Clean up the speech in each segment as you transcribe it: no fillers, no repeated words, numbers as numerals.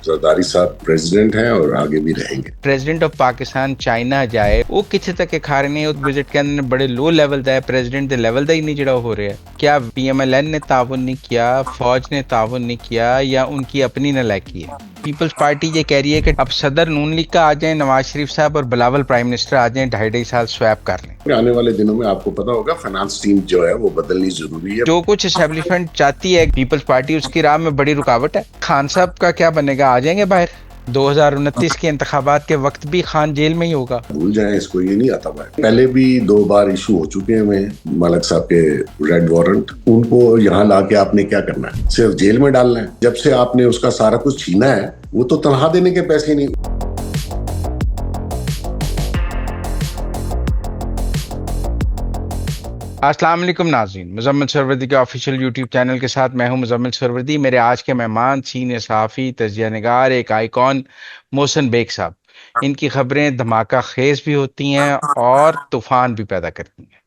زرداری صاحب پریزیڈنٹ ہیں اور آگے بھی رہیں گے۔ پریزیڈنٹ آف پاکستان چائنا جائے وہ کسی تک کے کھا رہے ہیں وزٹ کے اندر بڑے لو لیول دا ہے پریزیڈنٹ دے لیول دا ہی نہیں جڑا ہو رہا ہے۔ کیا پی ایم ایل این نے تعاون نہیں کیا، فوج نے تعاون نہیں کیا، یا ان کی اپنی نالائکی ہے؟ پیپلز پارٹی یہ کہہ رہی ہے کہ اب صدر نون لیگ کا آ جائیں نواز شریف صاحب اور بلاول پرائم منسٹر آ جائیں، 2.5 سویپ کر لیں۔ آنے والے دنوں میں آپ کو پتا ہوگا فائنانس ٹیم جو ہے وہ بدلنی ضروری ہے۔ جو کچھ اسٹیبلشمنٹ چاہتی ہے پیپلز پارٹی اس کی راہ میں بڑی رکاوٹ ہے۔ خان صاحب کا کیا بنے گا، آ جائیں گے باہر؟ 2029 کے انتخابات کے وقت بھی خان جیل میں ہی ہوگا۔ بھول جائیں اس کو، یہ نہیں آتا باہر۔ پہلے بھی 2 بار ایشو ہو چکے ہیں ملک صاحب کے ریڈ وارنٹ، ان کو یہاں لا کے آپ نے کیا کرنا ہے؟ صرف جیل میں ڈالنا ہے؟ جب سے آپ نے اس کا سارا کچھ چھینا ہے وہ تو تنخواہ دینے کے پیسے نہیں۔ السلام علیکم ناظرین، مزمل سروردی کے آفیشیل یوٹیوب چینل کے ساتھ میں ہوں مزمل سروردی۔ میرے آج کے مہمان سینئر صحافی، تجزیہ نگار، ایک آئیکن محسن بیگ صاحب۔ ان کی خبریں دھماکہ خیز بھی ہوتی ہیں اور طوفان بھی پیدا کرتی ہیں۔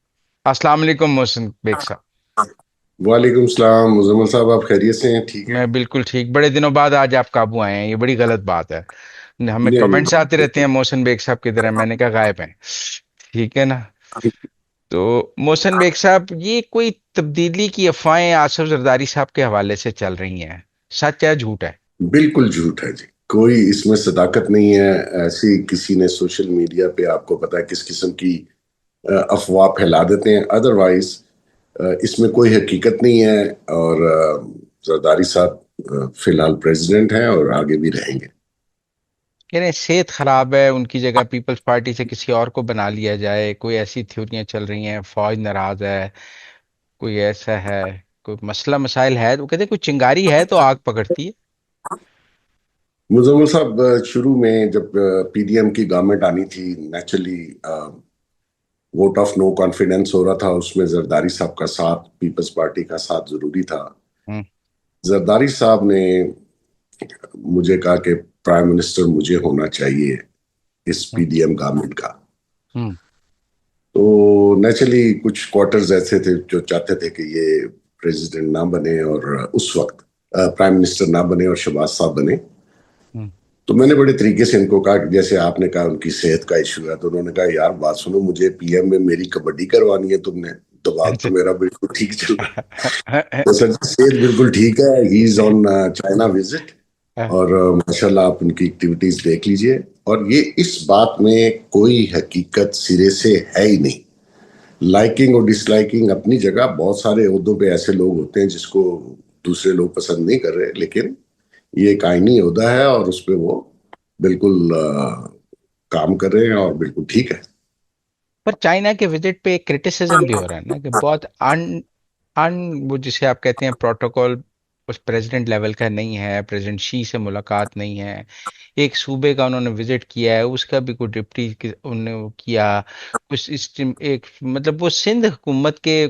السلام علیکم محسن بیگ صاحب۔ وعلیکم السلام مزمل صاحب، آپ خیریت سے ہیں؟ ٹھیک ہے، میں بالکل ٹھیک۔ بڑے دنوں بعد آج آپ قابو آئے ہیں، یہ بڑی غلط بات ہے۔ ہمیں نہیں کمنٹس آتے رہتے ہیں محسن بیگ صاحب کی طرح، میں نے کہا غائب ہیں، ٹھیک ہے نا؟ تو محسن بیگ صاحب، یہ کوئی تبدیلی کی افواہیں آصف زرداری صاحب کے حوالے سے چل رہی ہیں، سچ ہے جھوٹ ہے؟ بالکل جھوٹ ہے جی، کوئی اس میں صداقت نہیں ہے۔ ایسی کسی نے سوشل میڈیا پہ آپ کو پتا ہے کس قسم کی افواہ پھیلا دیتے ہیں، ادروائز اس میں کوئی حقیقت نہیں ہے۔ اور زرداری صاحب فی الحال پریزیڈنٹ ہیں اور آگے بھی رہیں گے۔ کہہ رہے ہیں صحت خراب ہے، ان کی جگہ پیپلز پارٹی سے کسی اور کو بنا لیا جائے، کوئی ایسی تھیوریاں چل رہی ہیں، فوج ناراض ہے، کوئی ایسا ہے، کوئی مسئلہ مسائل ہے، وہ کہتے ہیں کوئی چنگاری ہے تو آگ پکڑتی ہے۔ مزمل صاحب، شروع میں جب پی ڈی ایم کی گورنمنٹ آنی تھی، naturally vote of no confidence ہو رہا تھا، اس میں زرداری صاحب کا ساتھ، پیپلز پارٹی کا ساتھ ضروری تھا۔ زرداری صاحب نے مجھے کہا کہ پرائم منسٹر مجھے ہونا چاہیے اس پی ڈی ایم گورنمنٹ کا۔ تو نیچرلی کچھ کوارٹرز ایسے تھے جو چاہتے تھے کہ یہ پریزیڈنٹ نہ بنے اور اس وقت پرائم منسٹر نہ بنے اور شہباز صاحب بنے۔ تو میں نے بڑے طریقے سے ان کو کہا کہ جیسے آپ نے کہا ان کی صحت کا ایشو ہے، تو انہوں نے کہا یار بات سنو، مجھے پی ایم میں میری کبڈی کروانی ہے، تم نے دماغ تو میرا بالکل ٹھیک چل رہا ہے۔ تو سر صحت بالکل ٹھیک ہے، ہی از آن چائنا وزٹ، اور ماشاءاللہ آپ ان کی ایکٹیویٹیز دیکھ لیجئے۔ اور یہ اس بات میں کوئی حقیقت سرے سے ہے ہی نہیں۔ لائکنگ اور ڈس لائکنگ اپنی جگہ، بہت سارے عہدوں پہ ایسے لوگ ہوتے ہیں جس کو دوسرے لوگ پسند نہیں کر رہے، لیکن یہ ایک آئینی عہدہ ہے اور اس پہ وہ بالکل کام کر رہے ہیں اور بالکل ٹھیک ہے۔ پر چائنا کے وزٹ پہ ایک کرٹیسزم بھی ہو رہا ہے نا کہ بہت وہ جسے آپ کہتے ہیں پروٹوکول اس پریزیڈنٹ لیول کا نہیں ہے، پریزیڈنٹ شی سے ملاقات نہیں ہے، ایک صوبے کا انہوں نے وزٹ کیا ہے، اس کا بھی کوئی ڈپٹی انہوں نے وہ کیا ایک مطلب وہ سندھ حکومت کے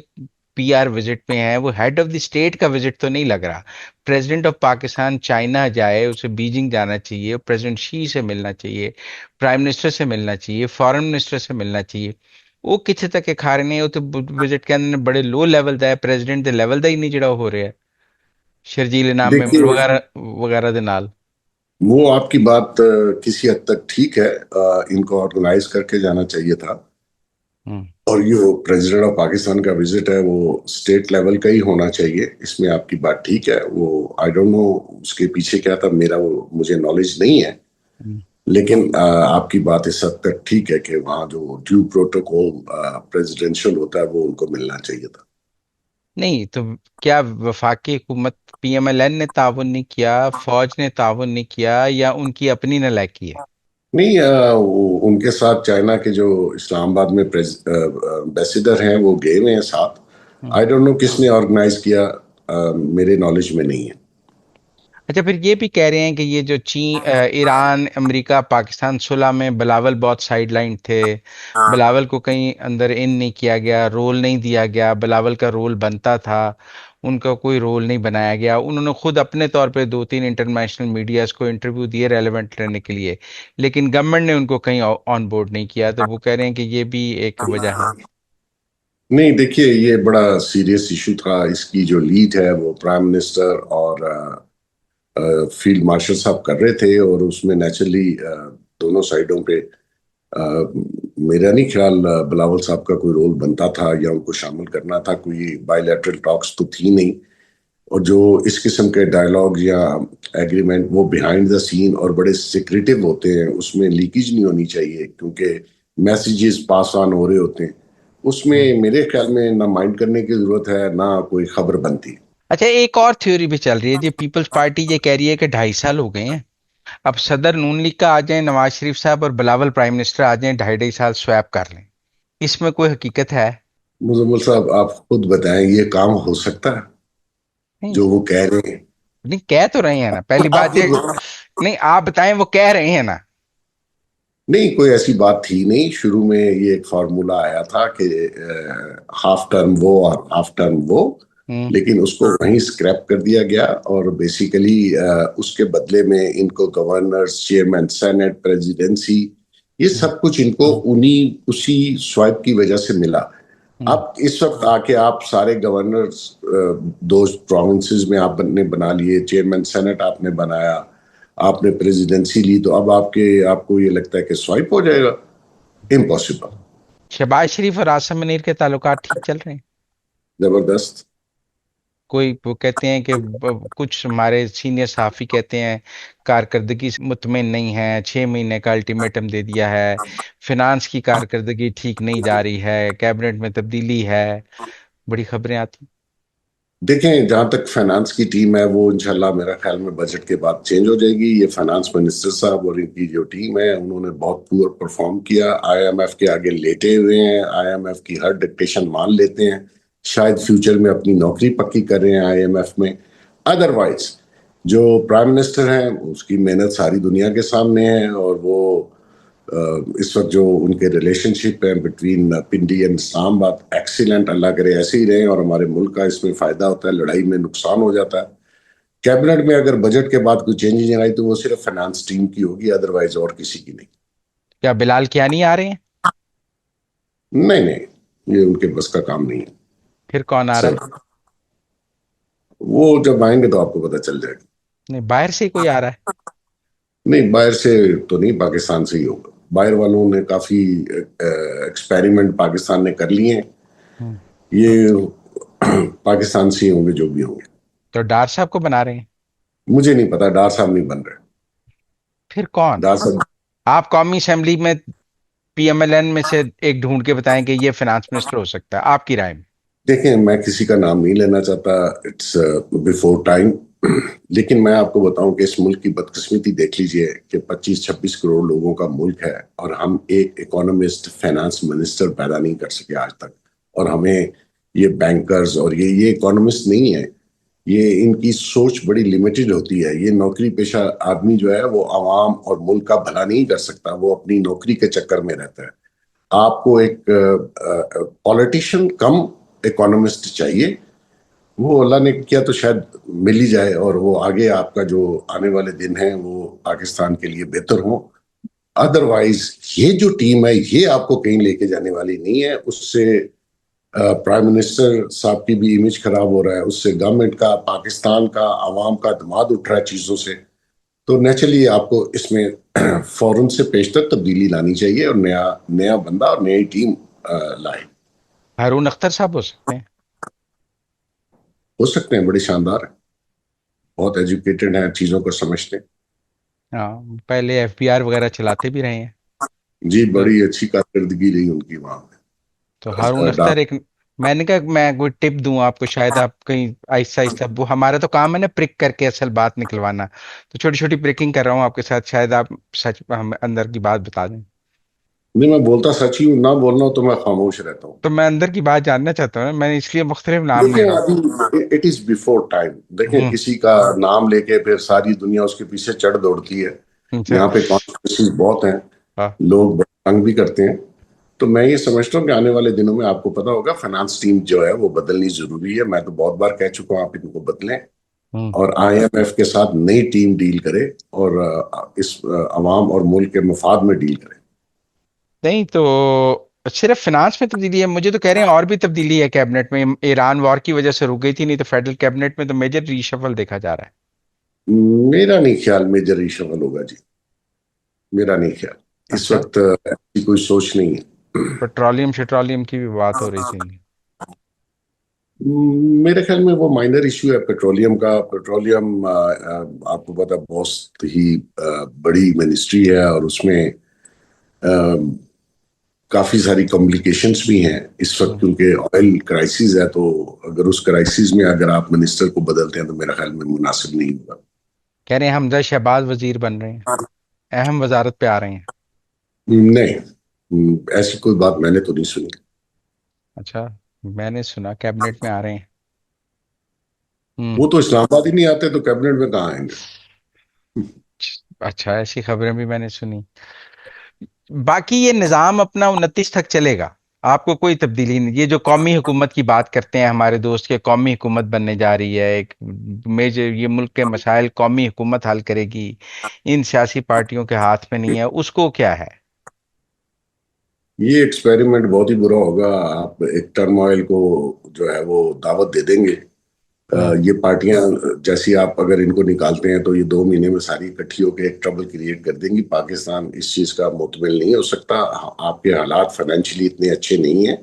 پی آر وزٹ پہ ہیں، وہ ہیڈ آف دی اسٹیٹ کا وزٹ تو نہیں لگ رہا۔ پریزیڈنٹ آف پاکستان چائنا جائے، اسے بیجنگ جانا چاہیے، پریزیڈنٹ شی سے ملنا چاہیے، پرائم منسٹر سے ملنا چاہیے، فارن منسٹر سے ملنا چاہیے، وہ کتنے تک کے کھا رہے ہیں؟ وہ تو وزٹ کے اندر بڑے لو لیول دا ہے، پریزیڈنٹ دے لیول دا ہی نہیں جڑا ہو رہا ہے، شرجیل انعام ممبر دیکھیے، وغیرہ وغیرہ دے نال۔ وہ آپ کی بات کسی حد تک ٹھیک ہے، ان کو آرگنائز کر کے جانا چاہیے تھا۔ اور یہ پریزیڈنٹ آف پاکستان کا وزٹ ہے، وہ اسٹیٹ لیول کا ہی ہونا چاہیے، اس میں آپ کی بات ٹھیک ہے۔ وہ آئی ڈونٹ نو اس کے پیچھے کیا تھا، میرا وہ مجھے نالج نہیں ہے، لیکن آپ کی بات اس حد تک ٹھیک ہے کہ وہاں جو ڈیو پروٹوکول پریزیڈنشل ہوتا ہے وہ ان کو ملنا چاہیے تھا۔ نہیں تو کیا وفاقی حکومت پی ایم ایل این نے تعاون نہیں کیا، فوج نے تعاون نہیں کیا، یا ان کی اپنی نالائکی ہے؟ نہیں، ان کے ساتھ چائنا کے جو اسلام آباد میں ایمبیسیڈر ہیں وہ گئے ہوئے ہیں ساتھ۔ آئی ڈونٹ نو کس نے آرگنائز کیا، میرے نالج میں نہیں ہے۔ اچھا، پھر یہ بھی کہہ رہے ہیں کہ یہ جو ایران، امریکہ، پاکستان صلح میں بلاول بہت سائیڈ لائن تھے، بلاول کو کہیں اندر ان نہیں کیا گیا، رول نہیں دیا گیا، بلاول کا رول بنتا تھا، ان کا کوئی رول نہیں بنایا گیا۔ انہوں نے خود اپنے طور پہ 2-3 انٹرنیشنل میڈیاز کو انٹرویو دیے ریلیونٹ رہنے کے لیے، لیکن گورنمنٹ نے ان کو کہیں آن بورڈ نہیں کیا، تو وہ کہہ رہے ہیں کہ یہ بھی ایک وجہ ہے۔ نہیں دیکھیے، یہ بڑا سیریس ایشو تھا، اس کی جو لیڈ ہے وہ پرائم منسٹر اور فیلڈ مارشل صاحب کر رہے تھے، اور اس میں نیچرلی دونوں سائڈوں پہ میرا نہیں خیال بلاول صاحب کا کوئی رول بنتا تھا یا ان کو شامل کرنا تھا، کوئی بائی لیٹرل ٹاکس تو تھی نہیں، اور جو اس قسم کے ڈائلاگ یا ایگریمنٹ وہ بیہائنڈ دا سین اور بڑے سیکریٹو ہوتے ہیں، اس میں لیکیج نہیں ہونی چاہیے، کیونکہ میسیجز پاس آن ہو رہے ہوتے ہیں، اس میں میرے خیال میں نہ مائنڈ کرنے کی ضرورت ہے نہ کوئی خبر بنتی۔ اچھا، ایک اور تھیوری بھی چل رہی ہے جی، پیپلز پارٹی یہ کہہ رہی ہے کہ 2.5 سال ہو گئے ہیں، اب صدر نون لیگ کا آ جائیں نواز شریف صاحب اور بلاول پرائم منسٹر آ جائیں، 2.5 سال سویپ کر لیں، اس میں کوئی حقیقت ہے؟ مزمل صاحب آپ خود بتائیں، یہ کام ہو سکتا ہے نہیں، جو وہ کہہ رہے ہیں؟ نہیں کہہ تو رہے ہیں نا، پہلی آپ بات خود یہ، نہیں آپ بتائیں وہ کہہ رہے ہیں نا۔ نہیں، کوئی ایسی بات تھی نہیں، شروع میں یہ ایک فارمولا آیا تھا کہ ہاف ٹرم وہ اور ہاف ٹرم وہ، ہوں لیکن اس کو وہیں اسکریپ کر دیا گیا، اور بیسیکلی اس کے بدلے میں ان کو گورنرز، چیئرمین سینٹ، پریزیڈنسی، یہ ہوں سب کچھ ان کو اسی سوائپ کی وجہ سے ملا۔ ہوں اب اس وقت آ کے آپ سارے گورنرز دو پروونسز میں آپ نے بنا لیے، چیئرمین سینٹ آپ نے بنایا، آپ نے پریزیڈنسی لی، تو اب آپ کو یہ لگتا ہے کہ سوائپ ہو جائے گا؟ امپاسبل۔ شہباز شریف اور آصم منیر کے تعلقات ٹھیک چل رہے ہیں؟ زبردست۔ کوئی وہ کہتے ہیں کہ کچھ ہمارے سینئر صحافی کہتے ہیں کارکردگی سے مطمئن نہیں ہے، 6 مہینے کا الٹیمیٹم دے دیا ہے، فنانس کی کارکردگی ٹھیک نہیں جا رہی ہے، کیبنٹ میں تبدیلی ہے، بڑی خبریں آتی دیکھیں، جہاں تک فائنانس کی ٹیم ہے وہ انشاءاللہ میرا خیال میں بجٹ کے بعد چینج ہو جائے گی۔ یہ فائنانس منسٹر صاحب اور ان کی جو ٹیم ہے انہوں نے بہت پور پرفارم کیا، آئی ایم ایف کے آگے لیٹے ہوئے ہیں، آئی ایم ایف کی ہر ڈکٹیشن مان لیتے ہیں، شاید فیوچر میں اپنی نوکری پکی کر رہے ہیں آئی ایم ایف میں۔ ادروائز جو پرائم منسٹر ہیں اس کی محنت ساری دنیا کے سامنے ہے، اور وہ اس وقت جو ان کے ریلیشن شپ ہے بٹوین پنڈی اینڈ اسلام آباد، ایکسیلنٹ، اللہ کرے ایسے ہی رہیں، اور ہمارے ملک کا اس میں فائدہ ہوتا ہے، لڑائی میں نقصان ہو جاتا ہے۔ کیبنٹ میں اگر بجٹ کے بعد کوئی چینجنگ آئی تو وہ صرف فائنانس ٹیم کی ہوگی، ادروائز اور کسی کی نہیں۔ کیا بلال کیانی آ رہے ہیں؟ نہیں نہیں، یہ ان کے بس کا کام نہیں ہے پھر کون آ رہا سر، ہے؟ وہ جب آئیں گے تو آپ کو پتہ چل جائے گا۔ نہیں، باہر سے ہی کوئی آ رہا ہے؟ نہیں، باہر سے تو نہیں، پاکستان سے ہی ہوگا، باہر والوں نے کافی ایکسپیریمنٹ پاکستان نے کر لیے ہیں، ہوں، یہ پاکستان سے ہی ہوں گے جو بھی ہوں گے۔ تو ڈار صاحب کو بنا رہے ہیں؟ مجھے نہیں پتا، ڈار صاحب نہیں بن رہے۔ پھر کون؟ ڈار صاحب، آپ قومی اسمبلی میں پی ایم ایل این میں سے ایک ڈھونڈ کے بتائیں کہ یہ فنانس منسٹر ہو سکتا ہے آپ کی رائے میں؟ دیکھیں میں کسی کا نام نہیں لینا چاہتا، اٹس بیفور ٹائم، لیکن میں آپ کو بتاؤں کہ اس ملک کی بدقسمتی دیکھ لیجئے کہ 25-26 کروڑ لوگوں کا ملک ہے، اور ہم ایک اکانومسٹ، فائنانس منسٹر پیدا نہیں کر سکے آج تک، اور ہمیں یہ بینکرز اور یہ اکانومسٹ نہیں ہے، یہ ان کی سوچ بڑی لیمیٹڈ ہوتی ہے۔ یہ نوکری پیشہ آدمی جو ہے وہ عوام اور ملک کا بھلا نہیں کر سکتا، وہ اپنی نوکری کے چکر میں رہتا ہے۔ آپ کو ایک پولیٹیشین کم اکانومسٹ چاہیے، وہ اللہ نے کیا تو شاید مل ہی جائے، اور وہ آگے آپ کا جو آنے والے دن ہیں وہ پاکستان کے لیے بہتر ہوں۔ ادروائز یہ جو ٹیم ہے یہ آپ کو کہیں لے کے جانے والی نہیں ہے، اس سے پرائم منسٹر صاحب کی بھی امیج خراب ہو رہا ہے، اس سے گورنمنٹ کا، پاکستان کا، عوام کا دماد اٹھ رہا ہے چیزوں سے، تو نیچرلی آپ کو اس میں فوراً سے پیشتر تبدیلی لانی چاہیے، اور نیا بندہ اور نئی ٹیم لائے۔ ہارون اختر صاحب ہو سکتے ہیں؟ ہو سکتے ہیں، بڑے شاندار ہیں، بہت ایجوکیٹڈ ہیں، چیزوں کو سمجھتے ہیں۔ ہاں، پہلے ایف بی آر وغیرہ چلاتے بھی رہے ہیں۔ جی، تو بڑی اچھی کارکردگی رہی ان کی وہاں تو ہارون پہ۔ اختر ایک، میں نے کہا میں کوئی ٹپ دوں آپ کو، شاید آپ کہیں آہستہ آہستہ، وہ ہمارا تو کام ہے نا پرک کر کے اصل بات نکلوانا، تو چھوٹی چھوٹی پرکنگ کر رہا ہوں آپ کے ساتھ، شاید آپ سچ ہم اندر کی بات بتا دیں۔ نہیں، میں بولتا سچ ہی ہوں، نہ بولنا ہو تو میں خاموش رہتا ہوں۔ تو میں اندر کی بات جاننا چاہتا ہوں، میں نے اس لیے مختلف نام لے دیکھیں رہا ابھی اٹ از بیفور ٹائم، دیکھیں ہوں۔ کسی کا نام لے کے پھر ساری دنیا اس کے پیچھے چڑھ دوڑتی ہے، اچھا۔ یہاں پہ کانسٹروورسیز بہت ہیں، ہاں۔ لوگ بڑے تنگ بھی کرتے ہیں، تو میں یہ سمجھتا ہوں کہ آنے والے دنوں میں آپ کو پتا ہوگا فائنانس ٹیم جو ہے وہ بدلنی ضروری ہے، میں تو بہت بار کہہ چکا ہوں آپ ان کو بدلیں، ہوں۔ اور آئی ایم ایف کے ساتھ نئی ٹیم ڈیل کرے، اور اس عوام اور ملک کے مفاد میں ڈیل کرے۔ نہیں تو صرف فنانس میں تبدیلی ہے؟ مجھے تو کہہ رہے ہیں اور بھی تبدیلی ہے کیبنٹ میں، ایران وار کی وجہ سے رک گئی تھی، نہیں تو فیڈرل کیبنٹ میں تو میجر ری شفل دیکھا جا رہا ہے۔ میرا نہیں خیال میجر ریشفل ہوگا جی، میرا نہیں خیال اس اچھا، وقت ایسی کوئی سوچ نہیں ہے۔ پیٹرولیم شیٹرولیم کی بھی بات ہو رہی تھی۔ میرے خیال میں وہ مائنر ایشو ہے پیٹرولیم کا۔ پیٹرولیم آپ کو پتا بہت ہی بڑی منسٹری ہے، اور اس میں کافی ساری کمپلیکیشنز بھی ہیں اس وقت، کیونکہ آئل کرائسس ہے، تو اگر اس کرائسس میں اگر آپ منسٹر کو بدلتے ہیں تو میرا خیال میں مناسب نہیں ہوگا۔ کہہ رہے ہیں حمزہ شہباز وزیر بن رہے ہیں، اہم وزارت پہ آ رہے ہیں۔ نہیں، ایسی کوئی بات میں نے تو نہیں سنی۔ اچھا، میں نے سنا کیبنٹ میں آ رہے ہیں۔ ہوں۔ وہ تو اسلام آباد ہی نہیں آتے تو کیبنٹ میں کہاں آئیں گے؟ اچھا، ایسی خبریں بھی میں نے سنی۔ باقی یہ نظام اپنا 29 تک چلے گا، آپ کو کوئی تبدیلی نہیں۔ یہ جو قومی حکومت کی بات کرتے ہیں ہمارے دوست کے، قومی حکومت بننے جا رہی ہے ایک میجر، یہ ملک کے مسائل قومی حکومت حل کرے گی، ان سیاسی پارٹیوں کے ہاتھ میں نہیں ہے، اس کو کیا ہے؟ یہ ایکسپیریمنٹ بہت ہی برا ہوگا۔ آپ ایک ٹرم آئل کو جو ہے وہ دعوت دے دیں گے، ہوں۔ یہ پارٹیاں جیسی آپ اگر ان کو نکالتے ہیں تو یہ 2 مہینے میں ساری اکٹھی ہو کے ایک ٹربل کریٹ کر دیں گی۔ پاکستان اس چیز کا مطمئن نہیں ہو سکتا، آپ کے حالات فائنینشلی اتنے اچھے نہیں ہیں۔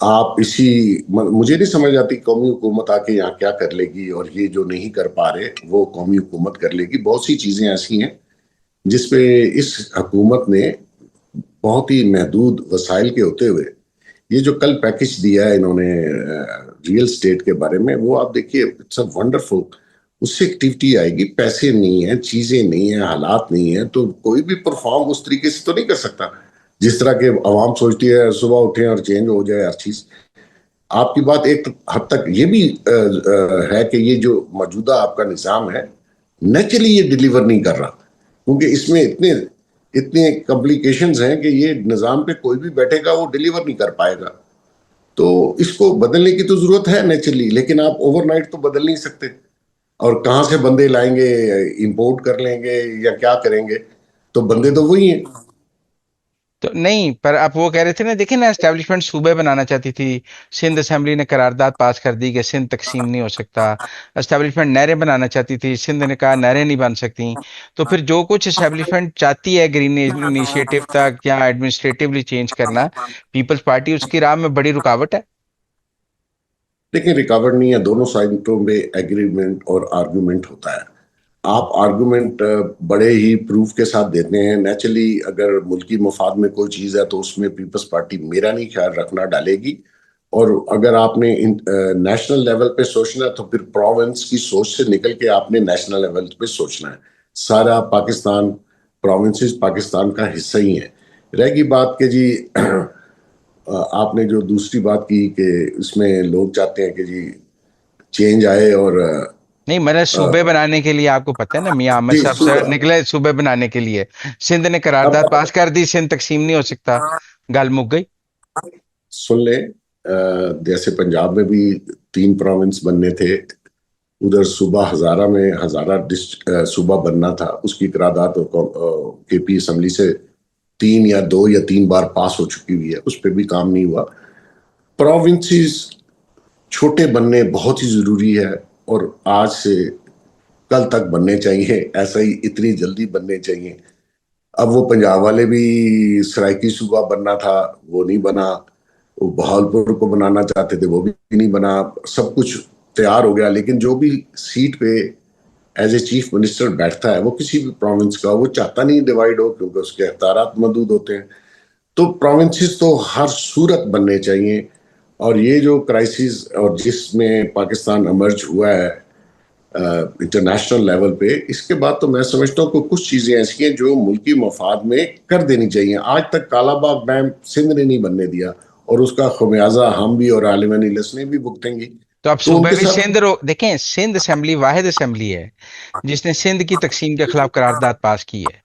آپ اسی مجھے نہیں سمجھ آتی قومی حکومت آ کے یہاں کیا کر لے گی، اور یہ جو نہیں کر پا رہے وہ قومی حکومت کر لے گی۔ بہت سی چیزیں ایسی ہیں جس پہ اس حکومت نے بہت ہی محدود وسائل کے ہوتے ہوئے، یہ جو کل پیکج دیا ہے انہوں نے ریئل اسٹیٹ کے بارے میں، وہ آپ دیکھیے اٹس اے ونڈرفل۔ اس سے ایکٹیویٹی آئے گی، پیسے نہیں ہیں، چیزیں نہیں ہیں، حالات نہیں ہیں، تو کوئی بھی پرفارم اس طریقے سے تو نہیں کر سکتا جس طرح کے عوام سوچتی ہے صبح اٹھیں اور چینج ہو جائے ہر چیز۔ آپ کی بات ایک حد تک یہ بھی ہے کہ یہ جو موجودہ آپ کا نظام ہے نیچرلی یہ ڈیلیور نہیں کر رہا، کیونکہ اس میں اتنے اتنے کمپلیکیشنز ہیں کہ یہ نظام پہ کوئی بھی بیٹھے گا وہ ڈیلیور نہیں کر پائے گا۔ تو اس کو بدلنے کی تو ضرورت ہے نیچرلی، لیکن آپ اوور نائٹ تو بدل نہیں سکتے، اور کہاں سے بندے لائیں گے؟ امپورٹ کر لیں گے یا کیا کریں گے؟ تو بندے تو وہی ہیں۔ تو نہیں، پر آپ وہ کہہ رہے تھے نا، دیکھیں نا، اسٹیبلشمنٹ صوبے بنانا چاہتی تھی، سندھ اسمبلی نے قرارداد پاس کر دی کہ سندھ تقسیم نہیں ہو سکتا۔ اسٹیبلشمنٹ نہریں بنانا چاہتی تھی، سندھ نے کہا نہریں نہیں بن سکتی۔ تو پھر جو کچھ اسٹیبلشمنٹ چاہتی ہے گرین انیشیٹو تک یا ایڈمنسٹریٹولی چینج کرنا، پیپلز پارٹی اس کی راہ میں بڑی رکاوٹ ہے۔ لیکن ریکارڈ نہیں ہے، دونوں سائڈوں میں ایگریمنٹ اور آرگومنٹ ہوتا ہے۔ آپ آرگومنٹ بڑے ہی پروف کے ساتھ دیتے ہیں، نیچرلی اگر ملکی مفاد میں کوئی چیز ہے تو اس میں پیپلز پارٹی میرا نہیں خیال رکھنا ڈالے گی۔ اور اگر آپ نے نیشنل لیول پہ سوچنا ہے تو پھر پروونس کی سوچ سے نکل کے آپ نے نیشنل لیول پہ سوچنا ہے۔ سارا پاکستان، پروونسز پاکستان کا حصہ ہی ہیں۔ رہ گئی بات کہ جی آپ نے جو دوسری بات کی کہ اس میں لوگ چاہتے ہیں کہ جی چینج آئے، اور نہیں، میں نے صوبے بنانے کے لیے، آپ کو پتہ ہے نا، میاں عامر جی صاحب سے نکلے صوبے بنانے کے لیے، سندھ نے اب قرارداد پاس کر دی، سندھ تقسیم نہیں ہو سکتا، گل مک گئی۔ سن لیں، جیسے پنجاب میں بھی 3 پروونس بننے تھے، ادھر صوبہ ہزارہ میں ہزارہ صوبہ بننا تھا، اس کی قرارداد کے پی اسمبلی سے 2 یا 3 بار پاس ہو چکی ہوئی ہے، اس پہ بھی کام نہیں ہوا۔ پروونسز چھوٹے بننے بہت ہی ضروری ہے، اور آج سے کل تک بننے چاہیے، ایسا ہی اتنی جلدی بننے چاہیے۔ اب وہ پنجاب والے بھی سرائکی صوبہ بننا تھا، وہ نہیں بنا، وہ بہاولپور کو بنانا چاہتے تھے، وہ بھی نہیں بنا۔ سب کچھ تیار ہو گیا، لیکن جو بھی سیٹ پہ ایز اے چیف منسٹر بیٹھتا ہے وہ کسی بھی پروونس کا، وہ چاہتا نہیں ڈیوائیڈ ہو، کیونکہ اس کے اختیارات محدود ہوتے ہیں۔ تو پروونسز تو ہر صورت بننے چاہیے، اور یہ جو کرائسس اور جس میں پاکستان امرج ہوا ہے انٹرنیشنل لیول پہ، اس کے بعد تو میں سمجھتا ہوں کہ کچھ چیزیں ایسی ہیں جو ملکی مفاد میں کر دینی چاہیے۔ آج تک کالا باغ ڈیم سندھ نے نہیں بننے دیا، اور اس کا خمیازہ ہم بھی اور عالمین اجلاس نے بھی بھگتیں گی۔ تو اب تو ان صوبے کے بھی ساتھ دیکھیں، سندھ اسمبلی واحد اسمبلی ہے جس نے سندھ کی تقسیم کے خلاف قرارداد پاس کی ہے۔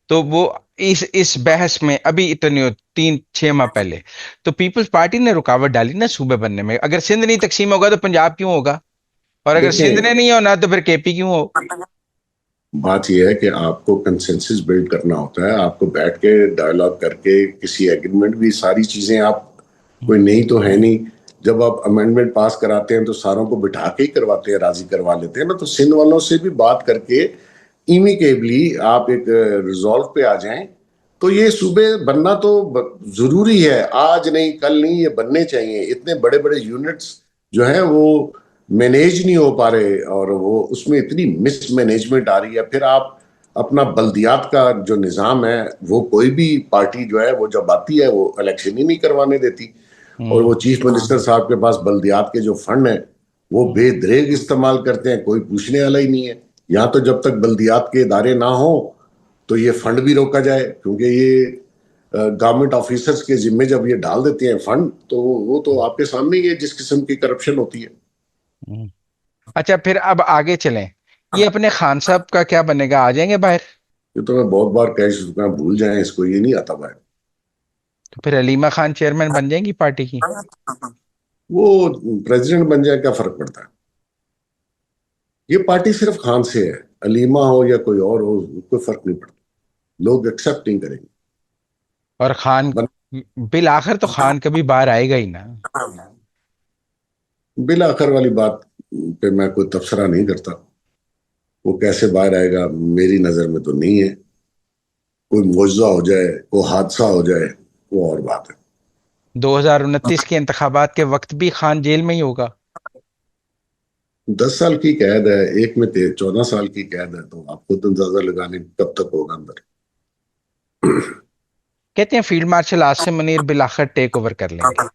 تو وہ اس بحث میں ابھی اتنی 3-6 ماہ پہلے تو پیپلز پارٹی نے رکاوٹ ڈالی نا صوبے بننے میں۔ اگر سندھ نہیں تقسیم ہوگا تو پنجاب کیوں ہوگا؟ اور اگر سندھ دیکھیں، نے نہیں ہونا تو پھر کے پی کیوں ہو؟ بات یہ ہے کہ آپ کو کنسنسس بلڈ کرنا ہوتا ہے، آپ کو بیٹھ کے ڈائلاگ کر کے کسی ایگریمنٹ بھی، ساری چیزیں آپ کوئی نہیں تو ہے نہیں، جب آپ امینڈمنٹ پاس کراتے ہیں تو ساروں کو بٹھا کے ہی کرواتے ہیں، راضی کروا لیتے ہیں نا. تو سندھ والوں سے بھی بات کر کے ایمیکیبلی آپ ایک ریزالو پہ آ جائیں. تو یہ صوبے بننا تو ضروری ہے، آج نہیں کل نہیں، یہ بننے چاہیے. اتنے بڑے بڑے یونٹس جو ہیں وہ مینیج نہیں ہو پا رہے، اور وہ اس میں اتنی مس مینجمنٹ آ رہی ہے. پھر آپ اپنا بلدیات کا جو نظام ہے، وہ کوئی بھی پارٹی جو ہے وہ جب آتی ہے وہ الیکشن ہی نہیں کروانے دیتی. اور وہ چیف منسٹر صاحب کے پاس بلدیات کے جو فنڈ ہیں وہ بے دریغ استعمال کرتے ہیں، کوئی پوچھنے والا ہی نہیں ہے. یہاں تو جب تک بلدیات کے ادارے نہ ہوں تو یہ فنڈ بھی روکا جائے، کیونکہ یہ گورنمنٹ آفیسرز کے ذمے جب یہ ڈال دیتے ہیں فنڈ تو وہ تو آپ کے سامنے ہی ہے جس قسم کی کرپشن ہوتی ہے. اچھا پھر اب آگے چلیں، یہ اپنے خان صاحب کا کیا بنے گا؟ آ جائیں گے باہر؟ یہ تو میں بہت بار کہہ چکا ہوں، بھول جائیں اس کو، یہ نہیں آتا باہر. تو پھر علیمہ خان چیئرمین بن جائیں گی پارٹی کی؟ وہ پریزیڈنٹ بن جائے کیا فرق پڑتا ہے؟ یہ پارٹی صرف خان سے ہے، علیمہ ہو یا کوئی اور ہو کوئی فرق نہیں پڑتا، لوگ ایکسپٹ نہیں کریں اور خان گے. بالآخر تو خان کبھی باہر آئے گا ہی نا. بالآخر والی بات پہ میں کوئی تبصرہ نہیں کرتا. وہ کیسے باہر آئے گا میری نظر میں تو نہیں ہے. کوئی معجزہ ہو جائے، کوئی حادثہ ہو جائے، وہ اور بات ہے. 2029 کے انتخابات کے وقت بھی خان جیل میں ہی ہوگا؟ 10 سال کی قید ہے، ایک میں 14 سال کی قید ہے، تو آپ خود اندازہ لگانے کب تک ہوگا اندر. کہتے ہیں فیلڈ مارشل عاصم منیر بالآخر ٹیک اوور کر لیں گے.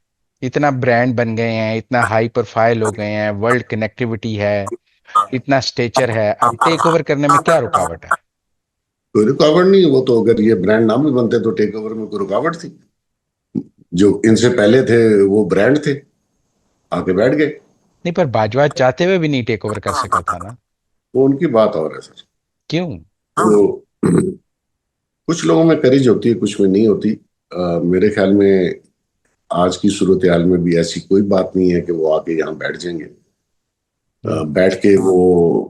اتنا برانڈ بن گئے ہیں، اتنا ہائی پروفائل ہو گئے ہیں، ورلڈ کنیکٹیوٹی ہے، اتنا سٹیچر ہے، اب ٹیک اوور کرنے میں کیا رکاوٹ ہے؟ کوئی رکاوٹ نہیں. وہ تو اگر یہ برانڈ نہ بھی بنتے تو ٹیک اوور میں کوئی رکاوٹ تھی؟ جو ان سے پہلے تھے وہ برانڈ تھے، آ کے بیٹھ گئے. نہیں پر باجوہ چاہتے ہوئے بھی نہیں ٹیک اوور کر سکا تھا نا؟ وہ ان کی بات اور ہے سر. کیوں؟ وہ کچھ لوگوں میں کریج ہوتی ہے، کچھ میں نہیں ہوتی. میرے خیال میں آج کی صورتحال میں بھی ایسی کوئی بات نہیں ہے کہ وہ آ کے یہاں بیٹھ جائیں گے. بیٹھ کے وہ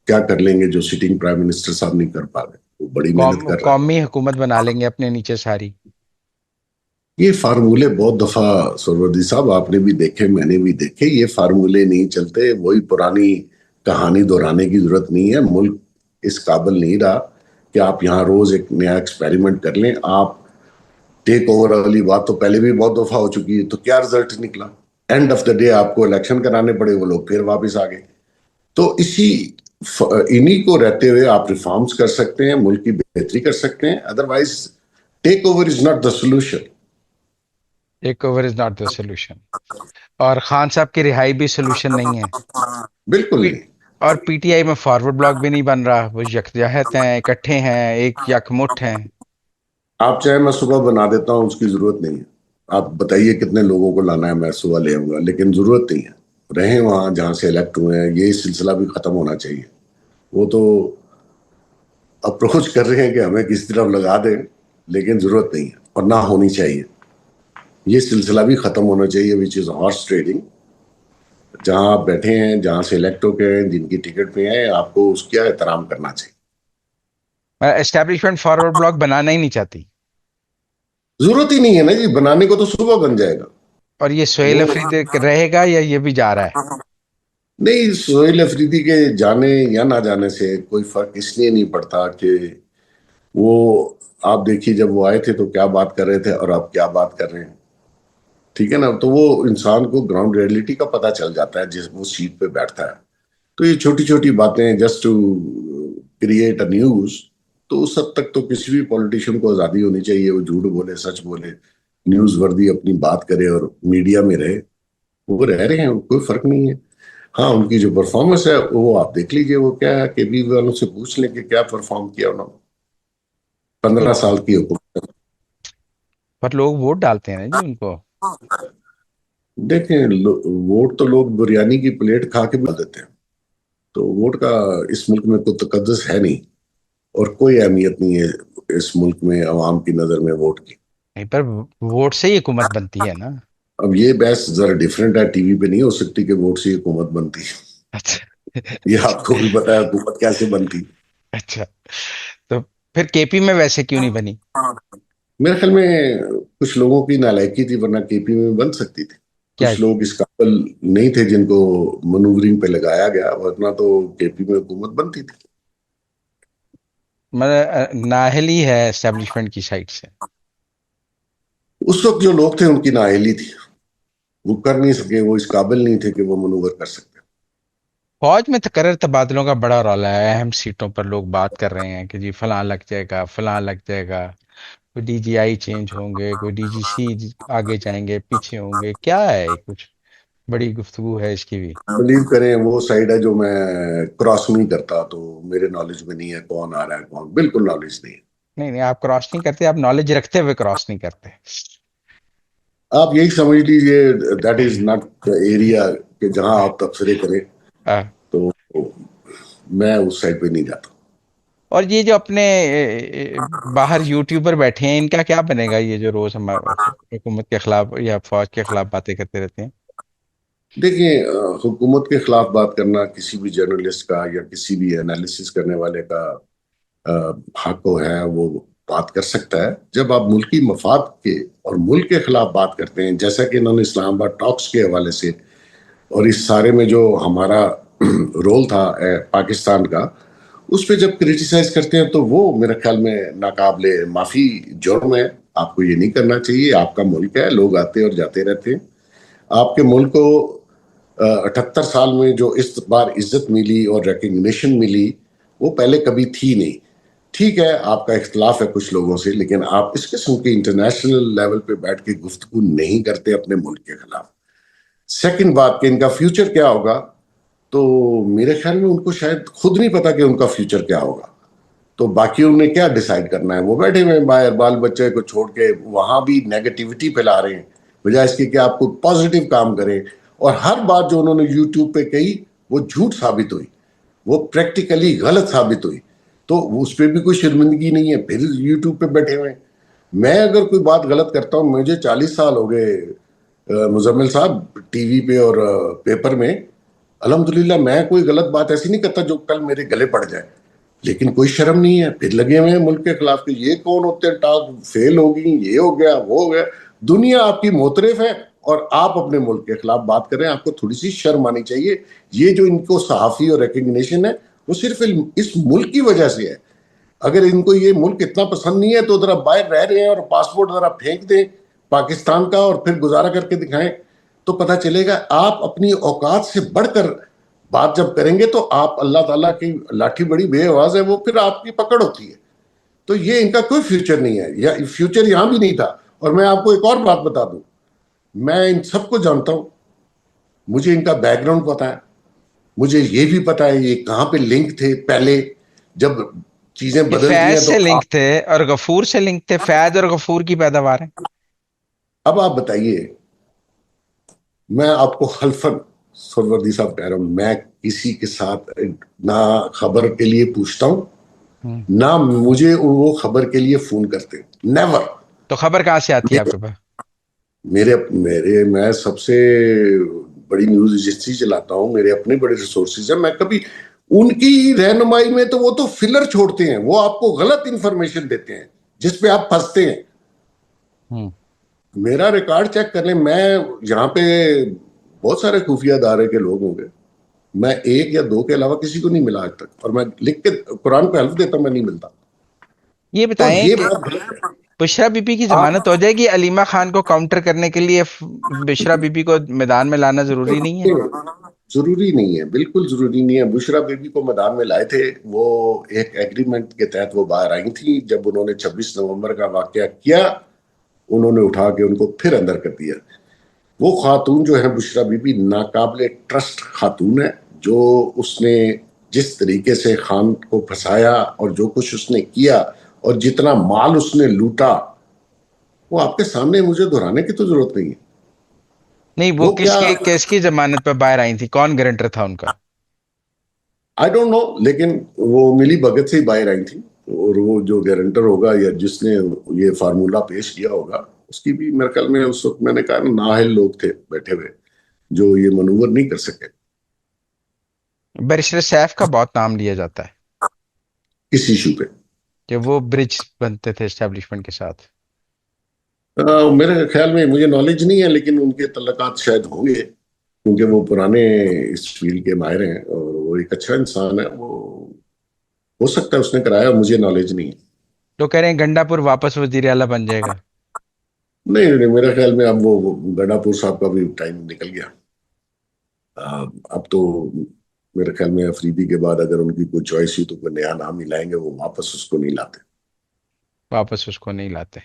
کیا کر لیں گے جو سٹنگ پرائم منسٹر صاحب نہیں کر پا رہے. وہ بڑی محنت کر رہے ہیں. قومی حکومت بنا لیں گے اپنے نیچے ساری. یہ فارمولے بہت دفعہ سروردی صاحب آپ نے بھی دیکھے، میں نے بھی دیکھے، یہ فارمولے نہیں چلتے. وہی پرانی کہانی دہرانے کی ضرورت نہیں ہے. ملک اس قابل نہیں رہا کہ آپ یہاں روز ایک نیا ایکسپیریمنٹ کر لیں. آپ ٹیک اوور والی بات تو پہلے بھی بہت دفعہ ہو چکی ہے، تو کیا رزلٹ نکلا؟ اینڈ آف دا ڈے آپ کو الیکشن کرانے پڑے، وہ لوگ پھر واپس آ گئے. تو انہی کو رہتے ہوئے آپ ریفارمز کر سکتے ہیں، ملک کی بہتری کر سکتے ہیں. Otherwise take over is not the solution. Take over is not the solution. اور خان صاحب کی رہائی بھی سولوشن نہیں ہے. بالکل پی- نہیں. اور پی ٹی آئی میں فارورڈ بلاک بھی نہیں بن رہا، وہ یکجہت ہیں، اکٹھے ہیں، ایک یکمٹھ ہیں. آپ چاہے میں صبح بنا دیتا ہوں، اس کی ضرورت نہیں ہے. آپ بتائیے کتنے لوگوں کو لانا ہے، میں صبح لے آؤں گا، لیکن ضرورت نہیں ہے. رہیں وہاں جہاں سے الیکٹ ہوئے ہیں. یہ سلسلہ بھی ختم ہونا چاہیے. وہ تو اپروچ کر رہے ہیں کہ ہمیں کسی طرف لگا دیں، لیکن ضرورت نہیں ہے اور نہ ہونی چاہیے. یہ سلسلہ بھی ختم ہونا چاہیے، وچ از ہارس ٹریڈنگ. جہاں آپ بیٹھے ہیں، جہاں سے الیکٹ ہو کے ہیں، جن کی ٹکٹ پہ ہیں، آپ کو اس کا احترام کرنا چاہیے. اسٹیبلشمنٹ فارورڈ بلاک بنانا ہی نہیں چاہتی. ضرورت ہی نہیں ہے نا جی، بنانے کو تو صبح بن جائے گا. اور یہ سہیل وہ افریدی رہے گا یا یہ بھی جا رہا ہے؟ نہیں، سہیل افریدی کے جانے یا نہ جانے سے کوئی فرق اس لیے نہیں پڑتا کہ وہ، آپ دیکھیے جب وہ آئے تھے تو کیا بات کر رہے تھے اور آپ کیا بات کر رہے ہیں. ٹھیک ہے نا؟ تو وہ انسان کو گراؤنڈ ریئلٹی کا پتہ چل جاتا ہے جس وہ سیٹ پہ بیٹھتا ہے. تو یہ چھوٹی چھوٹی باتیں just to create a news. تو اس حد تک تو کسی بھی پولیٹیشین کو آزادی ہونی چاہیے، وہ جھوٹ بولے، سچ بولے، نیوز وردی اپنی بات کرے اور میڈیا میں رہے. وہ رہ رہے ہیں، کوئی فرق نہیں ہے. ہاں ان کی جو پرفارمنس ہے وہ آپ دیکھ لیجئے، وہ کیا ہے کہ بی والوں سے پوچھ لیں کہ کیا پرفارم کیا انہوں نے. 15 سال کی حکومت. پر لوگ ووٹ ڈالتے ہیں نا جی ان کو. دیکھیں ووٹ تو لوگ بریانی کی پلیٹ کھا کے بنا دیتے ہیں. تو ووٹ کا اس ملک میں کوئی تقدس ہے نہیں، اور کوئی اہمیت نہیں ہے اس ملک میں عوام کی نظر میں ووٹ کی. نہیں پر ووٹ سے ہی حکومت بنتی ہے نا. اب یہ بحث ذرا ڈیفرنٹ ہے، ٹی وی پہ نہیں ہو سکتی کہ ووٹ سے حکومت بنتی. اچھا. یہ آپ کو بھی پتا ہے حکومت کیسے بنتی. اچھا تو پھر کے پی میں ویسے کیوں نہیں بنی؟ میرے خیال میں کچھ لوگوں کی نالائکی تھی، ورنہ کے پی میں بن سکتی تھی. کیا کچھ لوگ اس قابل نہیں تھے جن کو منورنگ پہ لگایا گیا، ورنہ تو کے پی میں حکومت بنتی تھی. مطلب نااہلی ہے اسٹیبلشمنٹ کی سائڈ سے؟ اس وقت جو لوگ تھے ان کی نااہلی تھی، وہ کر نہیں سکے، وہ اس قابل نہیں تھے کہ وہ منور کر سکتے. فوج میں تقرر تبادلوں کا بڑا رول ہے، اہم سیٹوں پر لوگ بات کر رہے ہیں کہ جی فلاں لگ جائے گا، فلاں لگ جائے گا، کوئی ڈی جی آئی چینج ہوں گے، کوئی ڈی جی سی آگے جائیں گے، پیچھے ہوں گے، کیا ہے کچھ بڑی گفتگو ہے اس کی بھی؟ بلیو کریں وہ سائڈ ہے جو میں کراس نہیں کرتا، تو میرے نالج میں نہیں ہے کون آ رہا ہے کون، بالکل نالج نہیں ہے. نہیں نہیں، آپ کراس نہیں کرتے، آپ نالج رکھتے ہوئے کراس نہیں کرتے. آپ یہی سمجھ لیجئے دیٹ از ناٹ ایریا کہ جہاں آپ تبصرے کریں، آہ، تو میں اس سائڈ پہ نہیں جاتا. اور یہ جو اپنے باہر یوٹیوبر بیٹھے ہیں، ان کا کیا بنے گا؟ یہ جو روز ہم حکومت کے خلاف یا فوج کے خلاف باتیں کرتے رہتے ہیں. دیکھیں حکومت کے خلاف بات کرنا کسی بھی جرنلسٹ کا یا کسی بھی انالیسس کرنے والے کا حق ہے، وہ بات کر سکتا ہے. جب آپ ملکی مفاد کے اور ملک کے خلاف بات کرتے ہیں، جیسا کہ انہوں نے اسلام آباد ٹاکس کے حوالے سے اور اس سارے میں جو ہمارا رول تھا پاکستان کا، اس پہ جب کریٹیسائز کرتے ہیں تو وہ میرے خیال میں ناقابل معافی جرم ہے. آپ کو یہ نہیں کرنا چاہیے. آپ کا ملک ہے، لوگ آتے اور جاتے رہتے ہیں. آپ کے ملک کو 78 سال میں جو اس بار عزت ملی اور ریکگنیشن ملی، وہ پہلے کبھی تھی نہیں. ٹھیک ہے آپ کا اختلاف ہے کچھ لوگوں سے، لیکن آپ اس قسم کے انٹرنیشنل لیول پہ بیٹھ کے گفتگو نہیں کرتے اپنے ملک کے خلاف. سیکنڈ بات کہ ان کا فیوچر کیا ہوگا، تو میرے خیال میں ان کو شاید خود نہیں پتا کہ ان کا فیوچر کیا ہوگا. تو باقی انہوں نے کیا ڈیسائیڈ کرنا ہے؟ وہ بیٹھے ہوئے ہیں باہر، بال بچے کو چھوڑ کے وہاں بھی نیگیٹیوٹی پھیلا رہے ہیں، بجائے اس کے کہ آپ کو پازیٹیو کام کریں. اور ہر بات جو انہوں نے یوٹیوب پہ کہی وہ جھوٹ ثابت ہوئی، وہ پریکٹیکلی غلط ثابت ہوئی. تو اس پہ بھی کوئی شرمندگی نہیں ہے، پھر یوٹیوب پہ بیٹھے ہوئے ہیں. میں اگر کوئی بات غلط کرتا ہوں، مجھے 40 سال ہو گئے مزمل صاحب ٹی وی پہ اور پیپر میں، الحمدللہ میں کوئی غلط بات ایسی نہیں کرتا جو کل میرے گلے پڑ جائے. لیکن کوئی شرم نہیں ہے، پھر لگے ہوئے ہیں ملک کے خلاف کہ یہ کون ہوتے ہیں، ٹاک فیل ہوگی، یہ ہو گیا وہ ہو گیا. دنیا آپ کی معترف ہے اور آپ اپنے ملک کے خلاف بات کر رہے ہیں. آپ کو تھوڑی سی شرم آنی چاہیے. یہ جو ان کو صحافی اور ریکگنیشن ہے وہ صرف اس ملک کی وجہ سے ہے. اگر ان کو یہ ملک اتنا پسند نہیں ہے تو ذرا باہر رہ رہے ہیں اور پاسپورٹ ذرا پھینک دیں پاکستان کا اور پھر گزارا کر کے دکھائیں، تو پتہ چلے گا. آپ اپنی اوقات سے بڑھ کر بات جب کریں گے تو آپ، اللہ تعالیٰ کی لاٹھی بڑی بے آواز ہے، وہ پھر آپ کی پکڑ ہوتی ہے. تو یہ ان کا کوئی فیوچر نہیں ہے، یا فیوچر یہاں بھی نہیں تھا. اور میں آپ کو ایک اور بات بتا دوں، میں ان سب کو جانتا ہوں، مجھے ان کا بیک گراؤنڈ پتا ہے. مجھے یہ بھی پتا ہے یہ کہاں پہ لنک تھے پہلے. جب چیزیں یہ بدل گئی فیض ہیں تو سے لنک تھے اور غفور سے لنک تھے، فیض اور غفور کی پیداوار ہے. اب آپ بتائیے. میں آپ کو خلفن سروردی صاحب کہہ رہا ہوں، میں کسی کے ساتھ نہ خبر کے لیے پوچھتا ہوں، ہوں۔ نہ مجھے وہ خبر کے لیے فون کرتے. نیور. تو خبر کہاں سے آتی ہے آپ کے پاس؟ میں سب سے بڑی نیوز ایجنسی چلاتا ہوں، میرے اپنے بڑے ریسورسز ہیں. میں کبھی ان کی رہنمائی میں تو وہ تو فلر چھوڑتے ہیں، وہ آپ کو غلط انفارمیشن دیتے ہیں جس پہ آپ پھنستے ہیں. ہوں۔ میرا ریکارڈ چیک کر لیں. میں یہاں پہ بہت سارے خفیہ ادارے کے لوگ ہوں گے، میں ایک یا دو کے علاوہ کسی کو نہیں ملا آج تک. اور میں لکھ کے قرآن پہ حلف دیتا ہوں میں نہیں ملتا. یہ تو بتائیں یہ کہ بات غلط ہے. بشرا بی بی کی آپ ضمانت ہو جائے گی؟ علیمہ خان کو کاؤنٹر کرنے کے لیے بشرا بی بی کو میدان میں لانا ضروری نہیں ہے؟ ضروری نہیں ہے، بالکل ضروری نہیں ہے. بشرا بیبی کو میدان میں لائے تھے، وہ ایک ایگریمنٹ کے تحت وہ باہر آئی تھی. جب انہوں نے 26 نومبر کا واقعہ کیا، انہوں نے اٹھا کے ان کو پھر اندر کر دیا. وہ خاتون جو ہے بشرا بی بی ناقابل ٹرسٹ خاتون ہے. جو اس نے جس طریقے سے خان کو پھنسایا اور جو کچھ اس نے کیا اور جتنا مال اس نے لوٹا، وہ آپ کے سامنے، مجھے دہرانے کی تو ضرورت نہیں ہے. نہیں، وہ وہ کیا، کس کی ضمانت پہ باہر آئی تھی؟ کون گارنٹر تھا ان کا؟ آئی ڈونٹ نو، لیکن وہ ملی بھگت سے ہی باہر آئی تھی. اور وہ جو گارنٹر ہوگا یا جس نے یہ فارمولا پیش کیا ہوگا، اس کی بھی میرے خیال میں اس وقت میں نے کہا نااہل لوگ تھے بیٹھے ہوئے جو یہ منور نہیں کر سکے. بیرسٹر سیف کا بہت نام لیا جاتا ہے اس ایشو پہ کہ وہ برج بنتے تھے اسٹیبلشمنٹ کے ساتھ. میرے خیال میں مجھے نالج نہیں ہے، لیکن ان کے تعلقات شاید ہوں گے، کیونکہ وہ پرانے اس فیلڈ کے ماہر ہیں اور وہ ایک اچھا انسان ہے، وہ ہو سکتا ہے اس نے کرایا، مجھے نالج نہیں ہے۔ تو کہہ رہے ہیں گنڈا پور واپس وزیر اعلیٰ بن جائے گا؟ نہیں نہیں، میرے خیال میں اب وہ گڈا پور صاحب کا بھی ٹائم نکل گیا۔ اب تو میرے خیال میں افریدی کے بعد اگر ان کی کوئی چوائس ہوئی تو کوئی نیا نام ہی لائیں گے، وہ واپس اس کو نہیں لاتے۔ واپس اس کو نہیں لاتے۔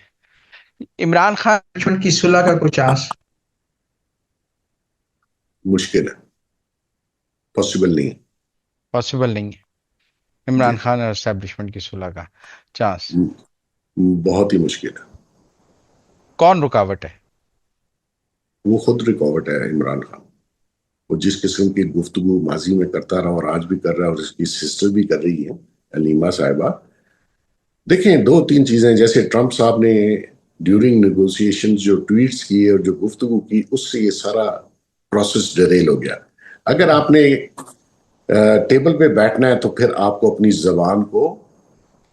عمران خان دشمن کی صلح کا کوئی چانس؟ مشکل ہے، پاسبل نہیں پاسبل نہیں ہے ہے جی، عمران خان اور اسٹیبلشمنٹ کی صلح کا چانس؟ بہت ہی مشکل ہے۔ کون رکاوٹ ہے؟ وہ خود رکاوٹ ہے عمران خان۔ وہ جس قسم کی گفتگو ماضی میں کرتا رہا اور آج بھی کر رہا ہے، اور اس کی سسٹر بھی کر رہی ہے علیمہ صاحبہ۔ دیکھیں، دو تین چیزیں، جیسے ٹرمپ صاحب نے ڈیورنگ نیگوسیشن جو ٹویٹس کیے اور جو گفتگو کی، اس سے یہ سارا پروسیس ڈریل ہو گیا۔ اگر آپ نے ٹیبل پہ بیٹھنا ہے تو پھر آپ کو اپنی زبان کو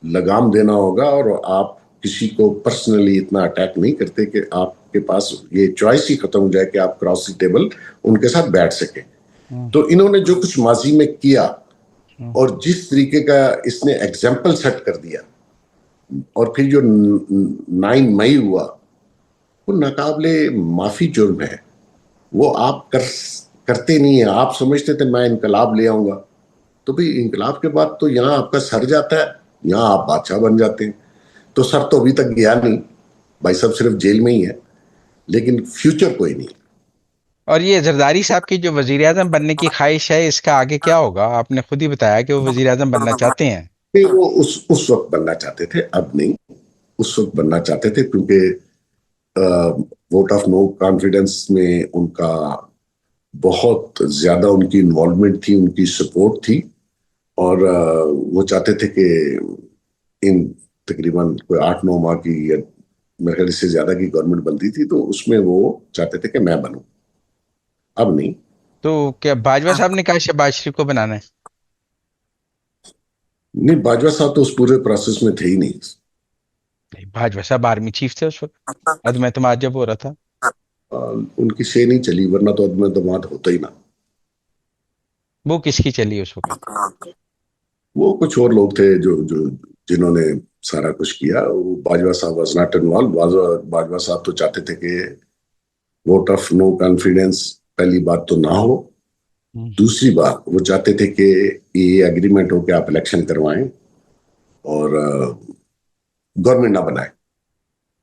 لگام دینا ہوگا، اور آپ کسی کو پرسنلی اتنا اٹیک نہیں کرتے کہ آپ کے پاس یہ چوائس ہی ختم ہو جائے کہ آپ کراس دی ٹیبل ان کے ساتھ بیٹھ سکیں۔ تو انہوں نے جو کچھ ماضی میں کیا اور جس طریقے کا اس نے ایگزامپل سیٹ کر دیا، اور پھر جو 9 مئی ہوا، وہ ناقابل معافی جرم ہے۔ وہ آپ کرتے نہیں ہیں۔ آپ سمجھتے تھے میں انقلاب لے آؤں گا، تو بھی انقلاب کے بعد تو یہاں آپ کا سر جاتا ہے، یہاں آپ بادشاہ بن جاتے ہیں۔ تو سر تو ابھی تک گیا نہیں، بھائی صاحب صرف جیل میں ہی ہے، لیکن فیوچر کوئی نہیں۔ اور یہ زرداری صاحب کی جو وزیر اعظم بننے کی خواہش ہے، اس کا آگے کیا ہوگا؟ آپ نے خود ہی بتایا کہ وہ وزیر اعظم بننا چاہتے ہیں۔ نہیں، وہ اس وقت بننا چاہتے تھے، اب نہیں۔ اس وقت بننا چاہتے تھے کیونکہ ووٹ آف نو کانفیڈنس میں ان کا بہت زیادہ ان کی انوالومنٹ تھی، ان کی سپورٹ تھی، اور وہ چاہتے تھے کہ ان تقریباً کوئی 8 9 ماہ کی یا میرے خیال سے زیادہ کی گورنمنٹ بنتی تھی، تو اس میں وہ چاہتے تھے کہ میں بنوں، اب نہیں۔ تو کیا باجوہ صاحب نے کہا شہباز شریف کو بنانا ہے؟ نہیں، باجوہ صاحب تو اس پورے پروسیس میں تھے ہی نہیں۔ نہیں، باجوہ صاحب آرمی چیف تھے اس وقت، عدم اعتماد جب ہو رہا تھا۔ ان کی شے نہیں چلی، ورنہ تو عدم اعتماد ہوتا ہی نہ۔ وہ کس کی چلی اس وقت؟ وہ کچھ اور لوگ تھے جنہوں نے سارا کچھ کیا۔ وہ باجوہ صاحب واز ناٹ انوالو۔ باجوہ صاحب تو چاہتے تھے کہ ووٹ آف نو کانفیڈنس پہلی بات تو نہ ہو، دوسری بات وہ چاہتے تھے کہ یہ اگریمنٹ ہو کہ آپ الیکشن کروائیں اور گورنمنٹ نہ بنائے۔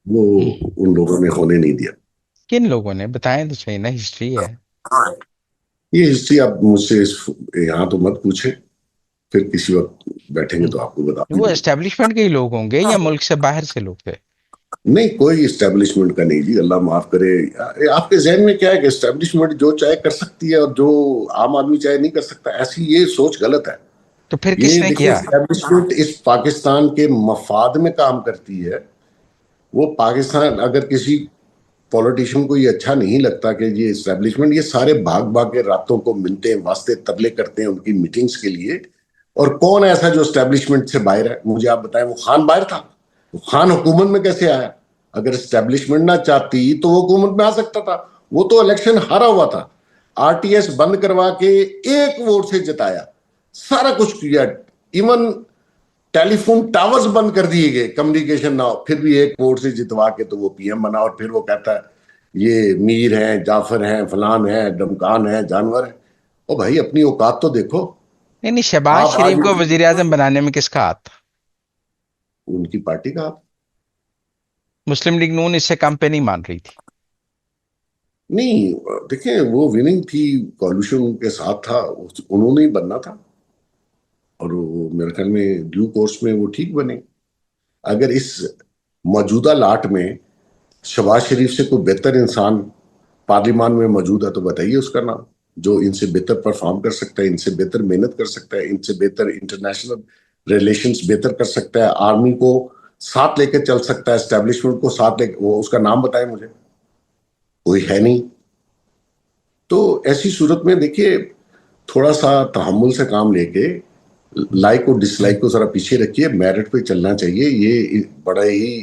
وہ ان لوگوں نے ہونے نہیں دیا۔ کن لوگوں نے؟ بتائیں تو صحیح نا، ہسٹری ہے۔ یہ ہسٹری آپ مجھ سے یہاں تو مت پوچھیں، پھر کسی وقت بیٹھیں گے تو آپ کو بتا بھی وہ دوں۔ اسٹیبلشمنٹ کے ہی لوگ ہوں گے یا ملک سے باہر سے لوگ تھے؟ نہیں، کوئی اسٹیبلشمنٹ کا نہیں جی، اللہ معاف کرے۔ آپ کے ذہن میں کیا ہے کہ اسٹیبلشمنٹ جو چاہے کر سکتی ہے اور جو عام آدمی چاہے نہیں کر سکتا؟ ایسی یہ سوچ غلط ہے۔ تو پھر کس یہ نے دیکھیں، کیا؟ اسٹیبلشمنٹ اس پاکستان کے مفاد میں کام کرتی ہے۔ وہ پاکستان، اگر کسی پولیٹیشین کو یہ اچھا نہیں لگتا کہ یہ اسٹیبلشمنٹ، یہ سارے بھاگ بھاگ کے راتوں کو ملتے ہیں، واسطے تبلے کرتے ہیں ان کی میٹنگز کے لیے۔ اور کون ایسا جو اسٹیبلشمنٹ سے باہر ہے؟ مجھے آپ بتائیں، وہ خان باہر تھا؟ وہ خان حکومت میں کیسے آیا؟ اگر اسٹیبلشمنٹ نہ چاہتی تو وہ حکومت میں آ سکتا تھا۔ وہ تو الیکشن ہارا ہوا تھا، آر ٹی ایس بند کروا کے ایک ووٹ سے جتایا، سارا کچھ کیا، ایون ٹیلی فون ٹاورز بند کر دیے گئے، کمیونیکیشن نہ ہو، پھر بھی ایک ووٹ سے جتوا کے تو وہ پی ایم بنا۔ اور پھر وہ کہتا ہے یہ میر ہیں، جعفر ہیں، فلان ہیں، ڈمکان ہیں، جانور ہیں۔ او بھائی، اپنی اوقات تو دیکھو۔ نہیں نہیں، شہباز آپ آج شریف کو وزیر اعظم بنانے میں کس کا ہاتھ تھا؟ ان کی پارٹی کا آپ مسلم لیگ نون اس سے کم پہ نہیں مان رہی تھی؟ نہیں، دیکھیں وہ وننگ تھی، کوالوشن ان کے ساتھ تھا، انہوں نے ہی بننا تھا، اور وہ میرے خیال میں ڈیو کورس میں وہ ٹھیک بنے۔ اگر اس موجودہ لاٹ میں شہباز شریف سے کوئی بہتر انسان پارلیمان میں موجود ہے تو بتائیے اس کا نام، جو ان سے بہتر پرفارم کر سکتا ہے، ان سے بہتر محنت کر سکتا ہے، ان سے بہتر انٹرنیشنل ریلیشنز بہتر کر سکتا ہے، آرمی کو ساتھ لے کے چل سکتا ہے، اسٹیبلشمنٹ کو ساتھ لے کے، وہ اس کا نام بتائیں مجھے، کوئی ہے نہیں۔ تو ایسی صورت میں دیکھیے، تھوڑا سا تحمل سے کام لے کے لائک اور ڈس لائک کو ذرا پیچھے رکھیے، میرٹ پہ چلنا چاہیے۔ یہ بڑا ہی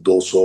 200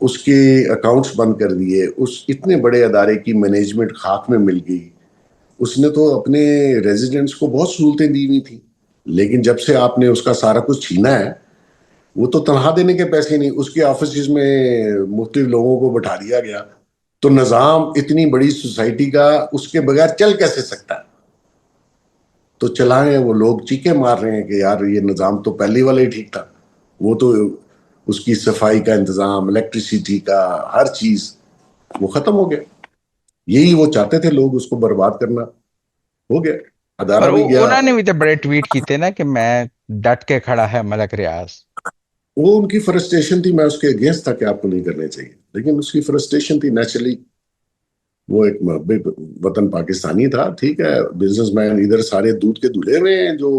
اس کے اکاؤنٹس بند کر دیے، اس اتنے بڑے ادارے کی مینجمنٹ خاک میں مل گئی. اس نے تو اپنے ریزیڈنٹس کو بہت سہولتیں دی ہوئی تھیں، لیکن جب سے آپ نے اس کا سارا کچھ چھینا ہے، وہ تو تنخواہ دینے کے پیسے نہیں، اس کے آفیسز میں مختلف لوگوں کو بٹھا دیا گیا. تو نظام اتنی بڑی سوسائٹی کا اس کے بغیر چل کیسے سکتا ہے؟ تو چلائیں، وہ لوگ چیخے مار رہے ہیں کہ یار یہ نظام تو پہلے والا ہی ٹھیک تھا. وہ تو اس کی صفائی کا انتظام، الیکٹریسٹی کا ہر چیز وہ ختم ہو گیا. یہی وہ چاہتے تھے لوگ، اس کو برباد کرنا. ہو گیا، اور ادارہ بھی گیا. انہوں نے بھی تو بڑے ٹویٹ کیتے نا کہ میں ڈٹ کے کھڑا ہے ملک ریاض. وہ ان کی فرسٹریشن تھی، میں اس کے اگینسٹ تھا کہ آپ کو نہیں کرنے چاہیے، لیکن اس کی فرسٹریشن تھی نیچرلی. وہ ایک محب وطن پاکستانی تھا، ٹھیک ہے، بزنس مین. ادھر سارے دودھ کے دھلے ہوئے ہیں جو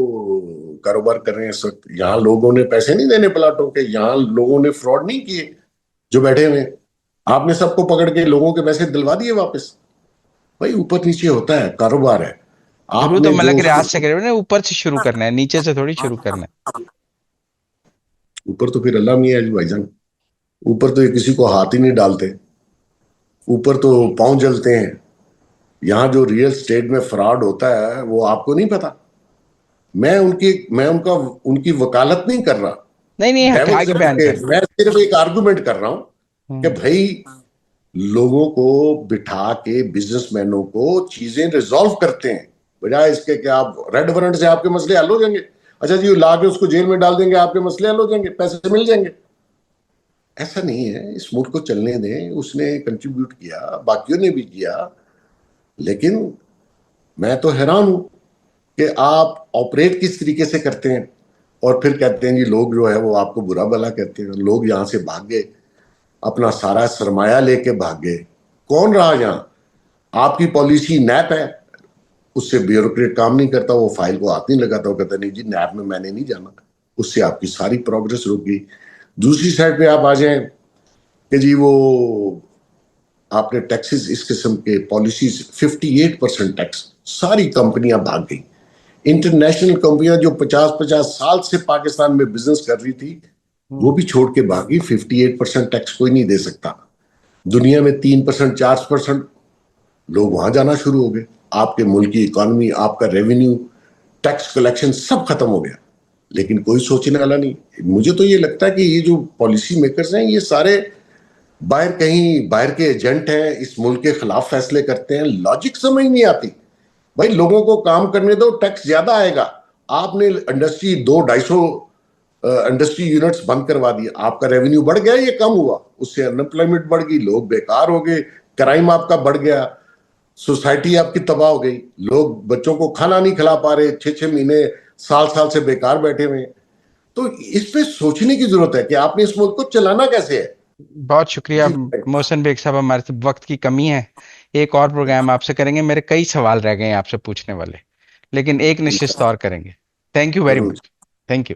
کاروبار کر رہے ہیں اس وقت. یہاں لوگوں نے پیسے نہیں دینے پلاٹوں کے، یہاں لوگوں نے فراڈ نہیں کیے جو بیٹھے ہوئے. آپ نے سب کو پکڑ کے لوگوں کے پیسے دلوا دیے واپس. بھائی اوپر نیچے ہوتا ہے، کاروبار ہے. آپ شروع تو نے جو ملک اس ریاض سے کو کرے نا، اوپر سے شروع کرنا ہے، نیچے سے تھوڑی شروع کرنا ہے. اوپر تو پھر اللہ میاں ہے جی بھائی جان. اوپر تو یہ کسی کو ہاتھ ہی نہیں ڈالتے، اوپر تو پاؤں جلتے ہیں. یہاں جو ریئل اسٹیٹ میں فراڈ ہوتا ہے وہ آپ کو نہیں پتا. ان کی وکالت نہیں کر رہا، نہیں نہیں، ڈیولس آگے بیان کریں. میں صرف ایک آرگومنٹ کر رہا ہوں کہ ہوں. بھائی لوگوں کو بٹھا کے بزنس مینوں کو چیزیں ریزالو کرتے ہیں، بجائے اس کے کہ آپ ریڈ وارنٹ سے آپ کے مسئلے حل ہو جائیں گے. اچھا جی، لا کے اس کو جیل میں ڈال دیں گے، آپ کے مسئلے حل ہو جائیں گے، پیسے مل جائیں گے. ایسا نہیں ہے. اس ملک کو چلنے دیں. اس نے کنٹریبیوٹ کیا، باقیوں نے بھی کیا، لیکن میں تو حیران ہوں کہ آپ آپریٹ کس طریقے سے کرتے ہیں. اور پھر کہتے ہیں جی لوگ جو ہے وہ آپ کو برا بلا کہتے ہیں. لوگ یہاں سے بھاگ گئے، اپنا سارا سرمایہ لے کے بھاگ گئے. کون رہا یہاں؟ آپ کی پالیسی نیپ ہے، اس سے بیوروکریٹ کام نہیں کرتا، وہ فائل کو ہاتھ نہیں لگاتا، وہ کہتا نہیں جی نیپ میں نے نہیں جانا. اس سے آپ کی ساری پروگرس رک گئی. دوسری سائڈ پہ آپ آ جائیں کہ جی وہ آپ نے ٹیکسز اس قسم کے پالیسیز 58% ٹیکس، ساری کمپنیاں بھاگ گئی. انٹرنیشنل کمپنیاں جو 50 سے پاکستان میں بزنس کر رہی تھی وہ بھی چھوڑ کے بھاگی. 58% ٹیکس کوئی نہیں دے سکتا. دنیا میں 3%، 4%، لوگ وہاں جانا شروع ہو گئے. آپ کے ملک کی اکانومی، آپ کا ریونیو، ٹیکس کلیکشن سب ختم ہو گیا. لیکن کوئی سوچنے والا نہیں. مجھے تو یہ لگتا ہے کہ یہ جو پالیسی میکرز ہیں یہ سارے باہر کے ایجنٹ ہیں، اس ملک کے خلاف فیصلے کرتے ہیں. لاجک سمجھ نہیں آتی. بھائی لوگوں کو کام کرنے دو، ٹیکس زیادہ آئے گا. آپ نے انڈسٹری 200-250 انڈسٹری یونٹس بند کروا دیا، آپ کا ریونیو بڑھ گیا یہ کم ہوا؟ اس سے انمپلائمنٹ بڑھ گئی، لوگ بیکار ہو گئے، کرائم آپ کا بڑھ گیا، سوسائٹی آپ کی تباہ ہو گئی. لوگ بچوں کو کھانا نہیں کھلا پا رہے، 6 مہینے سال سے بیکار بیٹھے ہوئے. تو اس پہ سوچنے کی ضرورت ہے کہ آپ نے اس ملک کو چلانا کیسے ہے. بہت شکریہ جی محسن بیگ صاحب، ہمارے سے وقت کی کمی ہے. ایک اور پروگرام آپ سے کریں گے، میرے کئی سوال رہ گئے ہیں آپ سے پوچھنے والے، لیکن ایک نشست اور کریں گے. تھینک یو ویری ضرور. مچ. Thank you.